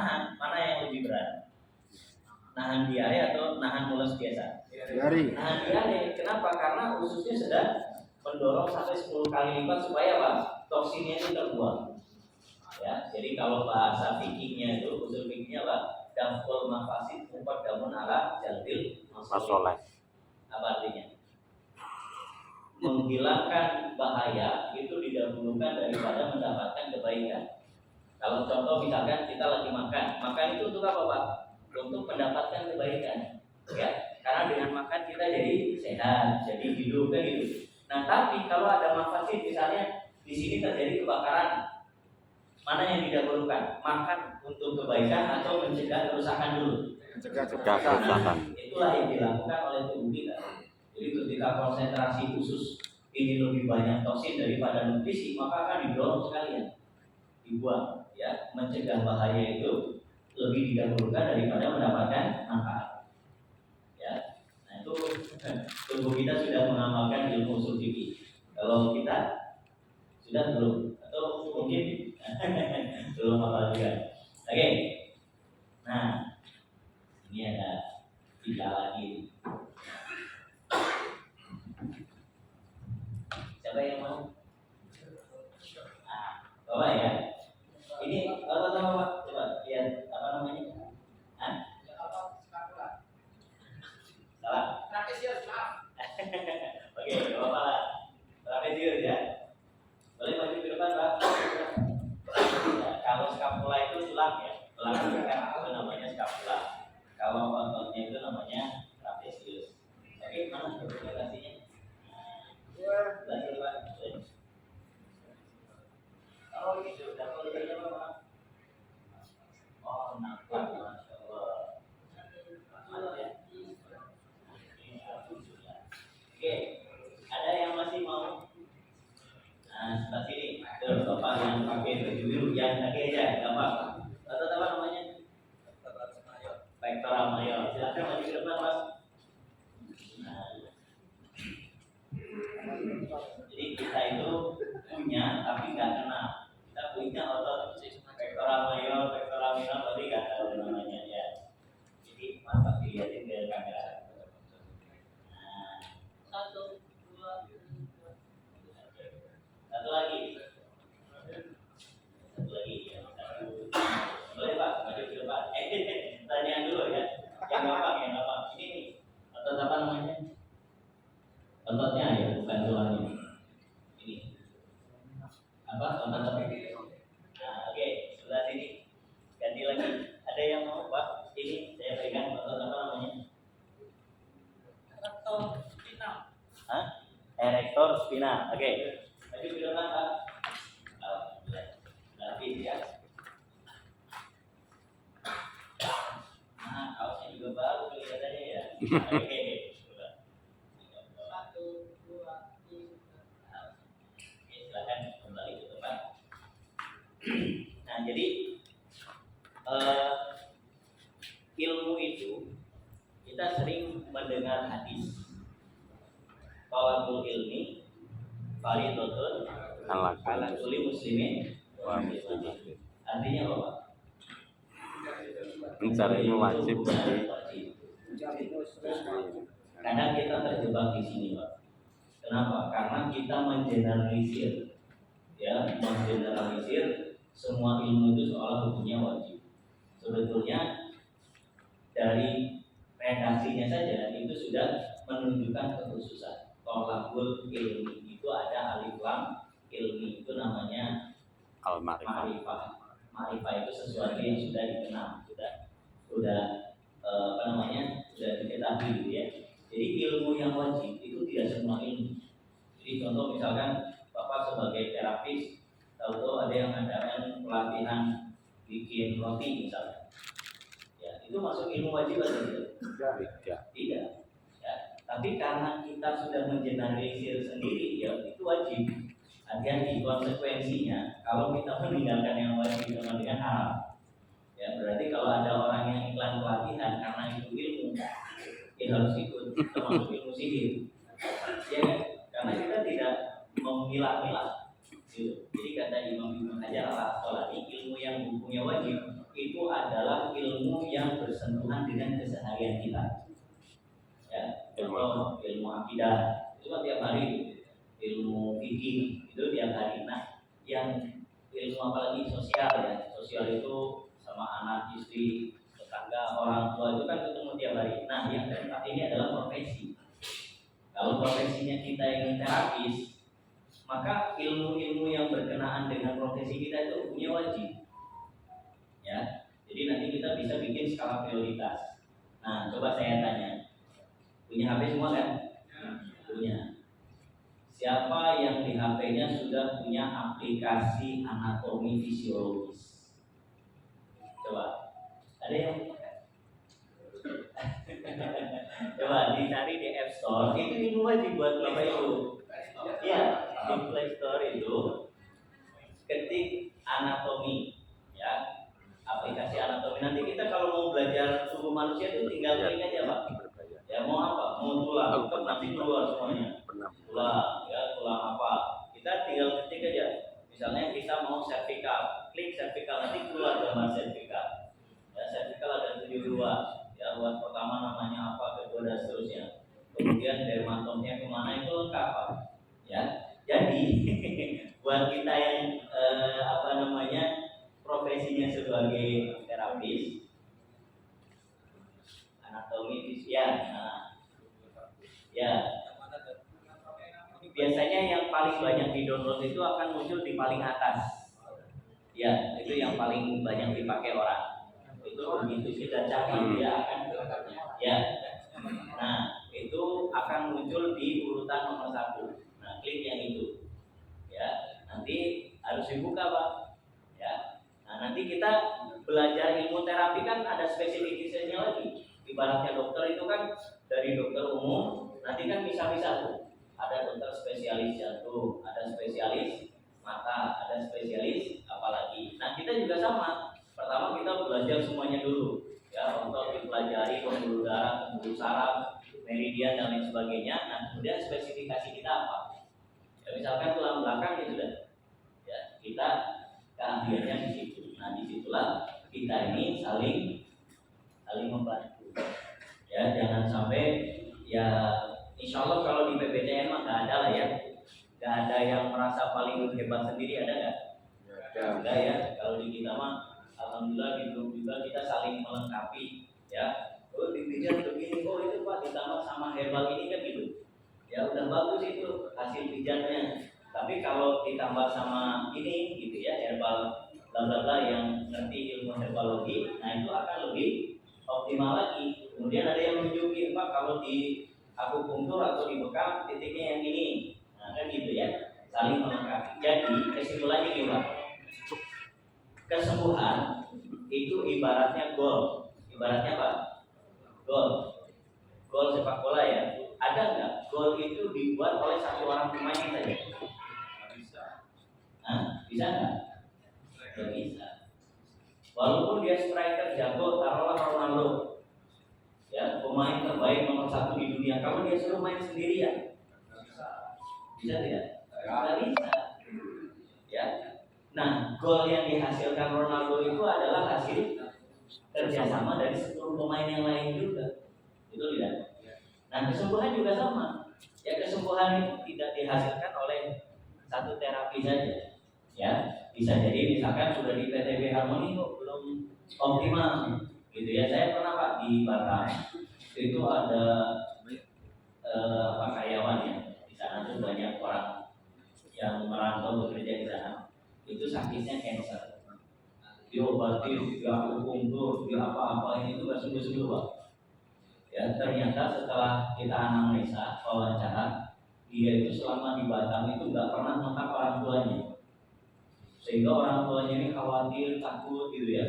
nahan, mana yang lebih berat? Nahan diare atau nahan mules biasa? Nahan diare. Kenapa? Karena ususnya sudah mendorong sampai 10 kali lipat supaya apa? Toksinnya itu terbuang. Ya, jadi kalau bahasa fikihnya itu, usul fikihnya apa? Daful mafasid muqaddamun ala jalbil masoleh. Apa artinya? Menghilangkan bahaya itu didahulukan daripada mendapatkan kebaikan. Kalau contoh misalkan kita lagi makan itu untuk apa Pak? Untuk mendapatkan kebaikan, ya. Karena dengan makan kita jadi sehat, jadi hidup kan gitu. Nah tapi kalau ada mafasid, misalnya di sini terjadi kebakaran, mana yang didahulukan? Makan untuk kebaikan atau mencegah kerusakan dulu? Mencegah kerusakan. Itulah yang dilakukan oleh tubuh kita. Jadi ketika konsentrasi usus ini lebih banyak toksin daripada nutrisi, maka akan didorong sekalian dibuang. Ya, mencegah bahaya itu lebih didahulukan daripada mendapatkan manfaat. Ya, nah itu tubuh kita sudah mengamalkan ilmu usul fikih. Kalau kita sudah belum, atau mungkin belum hafal juga. Oke. Nah, ini ada 3 lagi. Siapa yang mau? Nah, Bapak ya. Ini Bapak coba lihat apa namanya? Salah? Trapesius, maaf. Oke, Bapak lah. Trapesius ya. Boleh maju ke depan, Pak. Ya, kalau skapula itu tulang ya. Tulang itu namanya skapula. Kalau ototnya itu namanya trapesius. Oke, mana dokumentasinya? Belajar Pak. Oh gitu, dapat kerja Pak. Oh, nampak, Masya Allah. Oke, ada yang masih mau? Nah, sebelah sini, tuh Bapak yang pakai baju biru, yang kaki aja, gampang. Atau apa namanya? Pectoral mayor. Silakan maju ke depan, Mas. Nah, jadi kita itu punya, tapi nggak kenal. Kita punya otot pectoral mayor, pectoral minor, tapi nggak tahu namanya ya. Jadi mantap dilihatin dari kamera. Nah, satu lagi ya. Boleh Pak, maju ke depan. Tanyaan dulu ya. Yang gampang. Ini nih, otot apa namanya? Ototnya ya, bukan tulangnya. Ini apa? Otot apa? Nah, oke, sebelah sini. Ganti lagi. Ada yang mau Pak? Ini saya pegang otot apa namanya? Erector spinal. Hah? Erector spinal. Oke. Maju ke depan Pak. Nanti ya. Nah, kaosnya juga baru kelihatannya ya. Oke. Silakan kembali ke tempat. Nah, jadi ilmu itu kita sering mendengar hadis. Talabul ilmi fardhun ala kulli muslimin wa muslimin. Artinya apa? Mencari ilmu wajib bagi Kadang kita terjebak di sini, Pak. Kenapa? Karena kita mengeneralisir, ya, mengeneralisir semua ilmu itu seolah hukumnya wajib. Sebetulnya dari redaksinya saja itu sudah menunjukkan kekhususan. Tolabul ilmi itu ada alif lam, ilmi itu namanya ma'rifah. Ma'rifah itu sesuatu yang sudah dikenal, sudah sudah diketahui gitu ya. Jadi ilmu yang wajib itu tidak semua ilmu. Jadi contoh misalkan Bapak sebagai terapis tahu ada yang mengadakan pelatihan bikin roti misalnya. Ya, itu masuk ilmu wajib atau tidak? Tidak. Ya, tapi karena kita sudah mengeneralisir sendiri, ya itu wajib. Hati-hati konsekuensinya kalau kita meninggalkan yang wajib sama dengan haram. Ya, berarti kalau ada orang yang iklan pelatihan karena itu ilmu, ya harus ikut, termasuk ilmu sihir. Ya, karena kita tidak memilah-milah. Gitu. Jadi kata Imam Ibnu Hajar al-Asqalani, ilmu yang hukumnya wajib itu adalah berhubungan dengan keseharian kita. Ya, contoh ilmu akidah itu kan tiap hari, ilmu fikih itu tiap hari. Nah, yang ilmu apalagi sosial ya, sosial itu sama anak, istri, tetangga, orang tua itu kan ketemu tiap hari. Nah, yang keempat ini adalah profesi. Kalau profesinya kita ingin terapis, maka ilmu-ilmu yang berkenaan dengan profesi kita itu punya wajib. Ya, jadi nanti kita bisa bikin skala prioritas. Nah, coba saya tanya, punya HP semua kan? Punya. Siapa yang di HP-nya sudah punya aplikasi anatomi fisiologis? Coba, ada yang? Coba dicari di App Store, itu ilmu wajib buat Bapak Ibu. Ya, di Play Store itu ketik anatomi, ya, aplikasi anatomi. Nanti kita kalau mau belajar tubuh manusia itu tinggal klik aja Pak. Ya mau apa? Mau tulang, itu nanti keluar semuanya. Tulang, ya tulang apa? Kita tinggal ketik aja. Misalnya kita mau cervical, klik cervical nanti keluar gambar cervical. Ya cervical ada 7 ruas. Ya ruas pertama namanya apa, kedua dan seterusnya. Kemudian dermatomnya kemana itu lengkap Pak. Ya, jadi buat kita yang profesinya sebagai terapis anatomi fisial, ya biasanya yang paling banyak di download itu akan muncul di paling atas. Ya, itu yang paling banyak dipakai orang. Itu begitu kita cari dia akan ya. Nah, itu akan muncul di urutan nomor 1. Nah, klik yang itu. Ya, nanti harus dibuka, Pak. Ya. Nah, nanti kita belajar ilmu terapi kan ada spesifikasinya lagi. Ibaratnya dokter itu kan dari dokter umum, nanti kan bisa-bisa tuh. Ada dokter spesialis jantung, ada spesialis mata, ada spesialis apalagi. Nah, kita juga sama. Pertama kita belajar semuanya dulu. Ya, untuk dipelajari pembuluh darah, pembuluh saraf, meridian dan lain sebagainya. Nah, kemudian spesifikasi kita apa? Ya, misalkan tulang belakang ya sudah. Ya, kita keahliannya di situ. Nah, disitulah kita ini saling membantu. Ya, jangan sampai ya insya Allah kalau di PPTN mah nggak ada lah ya. Nggak ada yang merasa paling hebat sendiri, ada nggak? Enggak ya. Kalau di kita mah alhamdulillah di grup juga kita saling melengkapi ya. Oh dipijat begini, oh itu Pak ditambah sama herbal ini kan gitu. Ya udah bagus itu hasil pijatnya. Tapi kalau ditambah sama ini gitu ya herbal bla bla bla yang ngerti ilmu herbalogi, nah itu akan lebih optimal lagi. Kemudian ada yang menunjukin Pak kalau di akupunktur atau di bekam titiknya yang ini. Nah kan gitu ya, saling melengkapi. Jadi kesimpulannya gimana? Kesembuhan itu ibaratnya gol. Ibaratnya apa? Gol. Gol sepak bola ya. Ada nggak gol itu dibuat oleh satu orang pemain saja? Bisa. Bisa nggak? Nggak bisa. Walaupun dia striker jago, taruhlah Ronaldo, ya pemain terbaik nomor 1 di dunia. Kalau dia suruh main sendirian, bisa tidak? Nggak bisa. Ya. Nah, gol yang dihasilkan Ronaldo itu adalah hasil kerjasama dari seluruh pemain yang lain juga. Itu tidak. Nah, kesembuhan juga sama. Ya, kesembuhan itu tidak dihasilkan oleh satu terapi saja. Ya, bisa jadi misalkan sudah di PTB Harmoni kok belum optimal, gitu ya. Saya pernah Pak di Batam, itu ada karyawan ya. Di sana tuh banyak orang yang merantau bekerja di sana. Itu sakitnya cancer. Diobati, dia akupunktur, dia apa-apa ini itu gak sembuh-sembuh Pak. Ya ternyata setelah kita anamnesa wawancara, dia itu selama di Batam itu nggak pernah kontak orang tuanya, sehingga orang tuanya ini khawatir, takut gitu ya,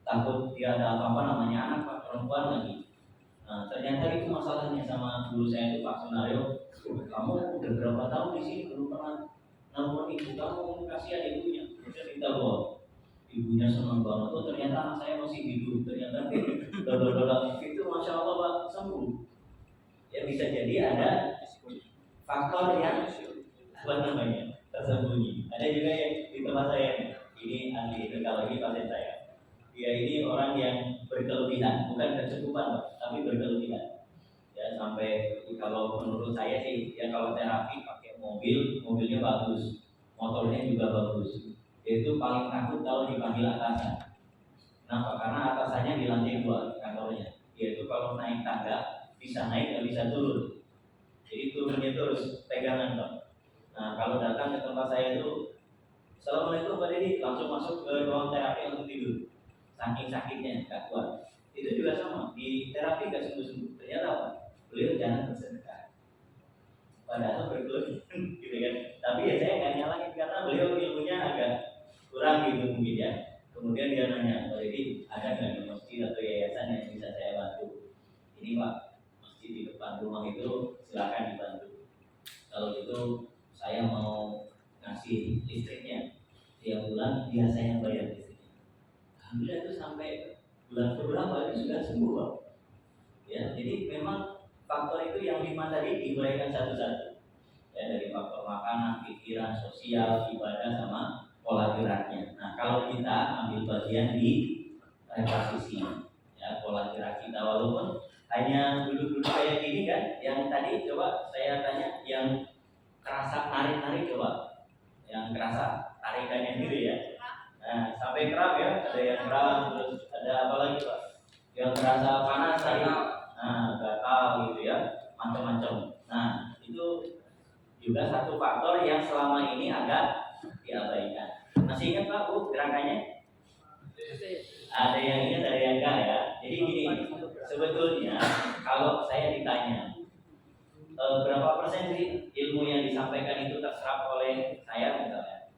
takut dia ada apa-apa namanya anak Pak, perempuan lagi. Nah ternyata itu masalahnya sama guru saya itu Pak Sunario. Kamu udah berapa tahun di sini belum pernah nelfon ibu kamu, kasihan ibunya. Dia minta bawa. Ibunya senang banget. Oh ternyata anak saya masih hidup. Ternyata itu masya Allah Pak sembuh. Ya bisa jadi ada faktor yang apa namanya tersembunyi. Ada juga yang di tempat saya. Ini ahli teknologi pasien saya. dia ini orang yang berkelebihan, bukan kecukupan, Pak, tapi berkelebihan. Ya sampai kalau menurut saya sih, ya kalau terapi pakai mobil, mobilnya bagus, motornya juga bagus. Dia itu paling takut kalau dipanggil atasan. Kenapa? Karena atasannya di lantai 2 kantornya. Dia itu kalau naik tangga bisa naik, nggak bisa turun. Jadi turunnya itu harus pegangan, Pak. Nah kalau datang ke tempat saya itu, Assalamualaikum Pak Deddy, langsung masuk ke ruang terapi untuk tidur. Saking sakitnya, nggak kuat. Itu juga sama, di terapi nggak sembuh-sembuh. Ternyata apa? Beliau jangan bersedekah. Padahal berkelebihan, gitu kan. Tapi ya saya nggak nyalahin karena beliau ilmunya agak kurang gitu mungkin ya. Kemudian dia nanya, Pak Deddy, ada nggak di masjid atau yayasan yang bisa saya bantu? Ini Pak, masjid di depan rumah itu silakan dibantu. Kalau gitu saya mau ngasih listriknya tiap bulan, dia saya bayar listriknya. Alhamdulillah itu sampai bulan keberapa itu sudah sembuh, Pak. Ya, jadi memang faktor itu yang 5 tadi diuraikan satu-satu. Ya, dari faktor makanan, pikiran, sosial, ibadah sama pola geraknya. Nah, kalau kita ambil bagian di reposisi, ya pola gerak kita walaupun hanya duduk-duduk kayak gini kan, yang tadi coba saya tanya yang kerasa narik-narik coba, yang kerasa tarikannya gitu ya. Nah, sampai kram ya, ada yang kram, terus ada apa lagi Pak? Yang kerasa panas tadi, nah gatal gitu ya, macam-macam. Nah, itu juga satu faktor yang selama ini agak diabaikan. Masih ingat Pak Bu gerakannya? Ada yang ingat, ada yang enggak ya. Jadi gini, sebetulnya kalau saya ditanya berapa persen sih ilmu yang disampaikan itu terserap oleh saya misalnya.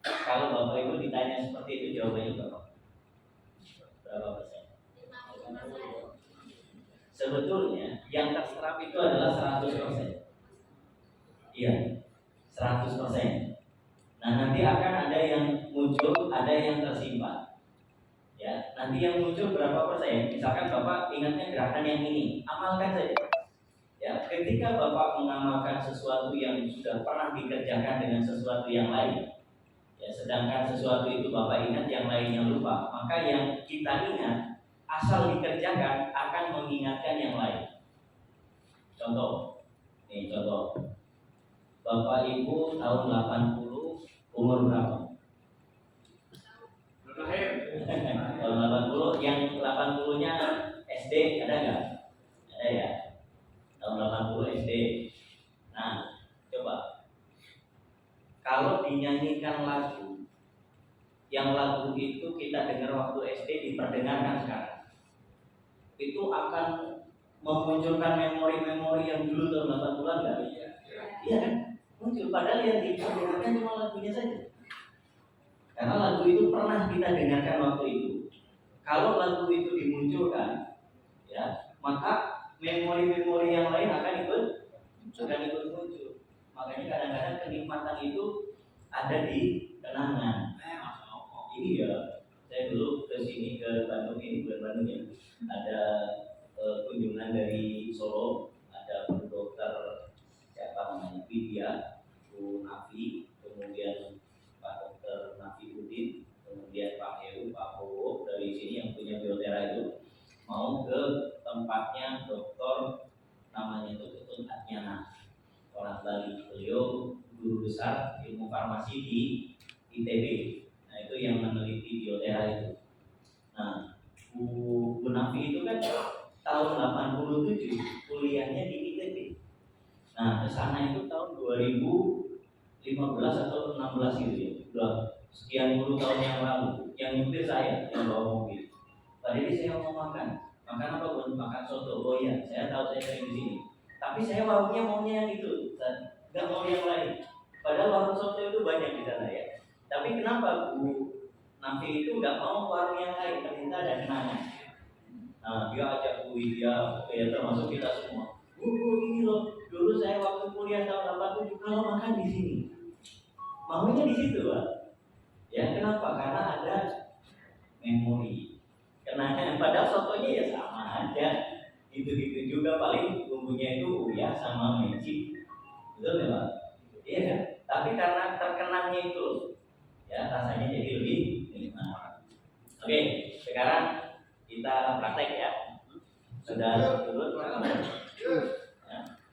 Kalau Bapak Ibu ditanya seperti itu jawabannya berapa? Berapa persen? Sebetulnya yang terserap itu adalah 100%. Iya, 100%. Nah nanti akan ada yang muncul, ada yang tersimpan. Ya, nanti yang muncul berapa persen? Misalkan Bapak ingatnya gerakan yang ini, amalkan saja. Ya, ketika Bapak mengamalkan sesuatu yang sudah pernah dikerjakan dengan sesuatu yang lain, ya, sedangkan sesuatu itu Bapak ingat, yang lainnya lupa, maka yang kita ingat asal dikerjakan akan mengingatkan yang lain. Contoh, nih contoh, Bapak Ibu tahun 80 umur berapa? Tahun 80, yang 80-nya SD ada nggak? Ada ya? Tahun 80 SD. Nah, coba kalau dinyanyikan lagu, yang lagu itu kita dengar waktu SD diperdengarkan sekarang, itu akan memunculkan memori-memori yang dulu tahun 80-an nggak? Iya kan? Muncul, padahal yang diperdengarkan cuma lagunya saja. Karena lagu itu pernah kita dengarkan waktu itu. Kalau lagu itu dimunculkan, ya, maka memori-memori yang lain akan ikut muncul. Makanya kadang-kadang kenikmatan itu ada di kenangan. Iya, saya dulu ke sini ke Bandung ini, bukan Bandung ya. Ada kunjungan dari Solo, ada Bu Dokter siapa namanya, Widya, Bu Nafi, kemudian Pak Dokter Nafi Udin, kemudian Pak Heru, Pak Bowo dari sini yang punya Biotera itu mau ke tempatnya dokter namanya itu Ketut Adnyana, orang Bali. Beliau guru besar ilmu farmasi di ITB. Nah itu yang meneliti Biotera itu. Nah Bu Nafi itu kan tahun 87 kuliahnya di ITB. Nah kesana itu tahun 2015 atau 16 gitu ya, udah sekian puluh tahun yang lalu. Yang nyetir saya yang bawa mobil. Tadi saya mau makan apa buat makan soto? Oh iya, saya tahu saya sering di sini. Tapi saya maunya yang itu, nggak mau yang lain. Padahal warung soto itu banyak di sana ya. Tapi kenapa Bu Nafi itu nggak mau warung yang lain? Ternyata ada kenangan. Nah, dia ajak Bu Widya, ya termasuk kita semua. Bu, ini loh, dulu saya waktu kuliah tahun 87 kalau makan di sini. Maunya di situ, Pak. Ya, kenapa? Karena ada memori. Kenangan, padahal sotonya ya sama aja. Itu-itu juga, paling bumbunya itu ya sama magic. Betul ya, Pak? Iya kan? Tapi karena terkenangnya itu, ya rasanya jadi lebih nikmat. Oke, sekarang Sekarang kita praktek ya. Sudah turun.